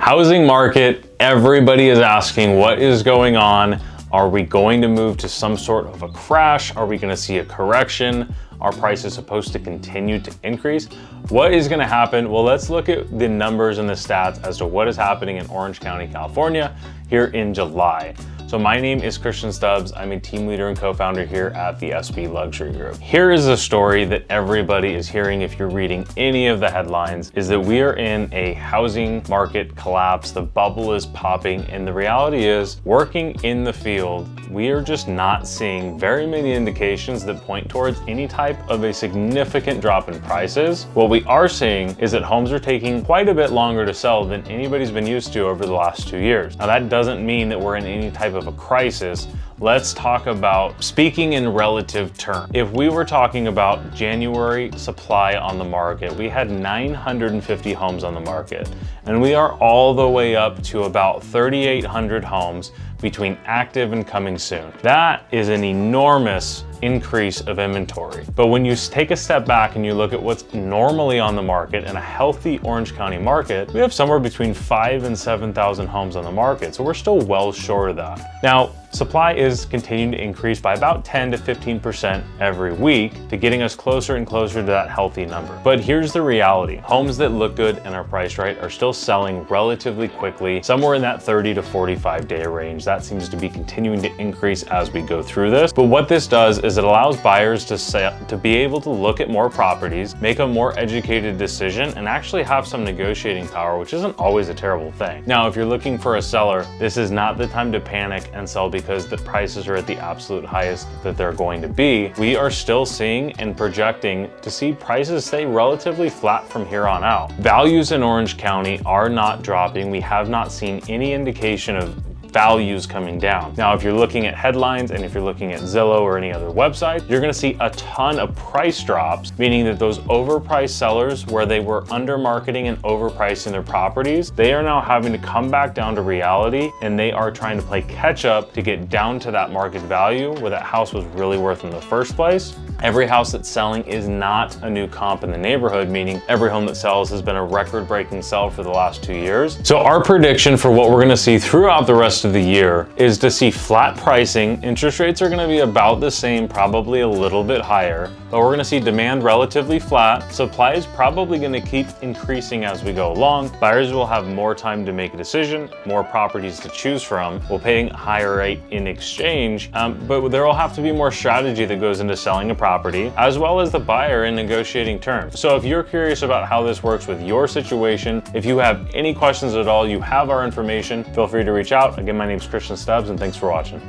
Housing market, everybody is asking what is going on. Are we going to move to some sort of a crash? Are we going to see a correction? Are prices supposed to continue to increase? What is going to happen? Well, let's look at the numbers and the stats as to what is happening in Orange County, California here in July. So my name is Christian Stubbs. I'm a team leader and co-founder here at the SB Luxury Group. Here is a story that everybody is hearing if you're reading any of the headlines, is that we are in a housing market collapse. The bubble is popping, and the reality is, working in the field, we are just not seeing very many indications that point towards any type of a significant drop in prices. What we are seeing is that homes are taking quite a bit longer to sell than anybody's been used to over the last 2 years. Now that doesn't mean that we're in any type of a crisis. Let's talk about speaking in relative terms. If we were talking about January supply on the market, we had 950 homes on the market, and we are all the way up to about 3,800 homes between active and coming soon. That is an enormous increase of inventory. But when you take a step back and you look at what's normally on the market in a healthy Orange County market, we have somewhere between 5,000 and 7,000 homes on the market. So we're still well short of that. Now, supply is continuing to increase by about 10 to 15% every week to getting us closer and closer to that healthy number. But here's the reality. Homes that look good and are priced right are still selling relatively quickly, somewhere in that 30 to 45 day range. That seems to be continuing to increase as we go through this. But what this does is it allows buyers to be able to look at more properties, make a more educated decision, and actually have some negotiating power, which isn't always a terrible thing. Now, if you're looking for a seller, this is not the time to panic and sell because the prices are at the absolute highest that they're going to be. We are still seeing and projecting to see prices stay relatively flat from here on out. Values in Orange County are not dropping. We have not seen any indication of values coming down. Now, if you're looking at headlines and if you're looking at Zillow or any other website, you're gonna see a ton of price drops, meaning that those overpriced sellers where they were under marketing and overpricing their properties, they are now having to come back down to reality, and they are trying to play catch up to get down to that market value where that house was really worth in the first place. Every house that's selling is not a new comp in the neighborhood, meaning every home that sells has been a record-breaking sell for the last 2 years. So our prediction for what we're gonna see throughout the rest of the year is to see flat pricing. Interest rates are gonna be about the same, probably a little bit higher, but we're gonna see demand relatively flat. Supply is probably gonna keep increasing as we go along. Buyers will have more time to make a decision, more properties to choose from, while paying a higher rate in exchange, but there will have to be more strategy that goes into selling a property, as well as the buyer in negotiating terms. So if you're curious about how this works with your situation, if you have any questions at all, you have our information, feel free to reach out. Again, my name is Christian Stubbs, and thanks for watching.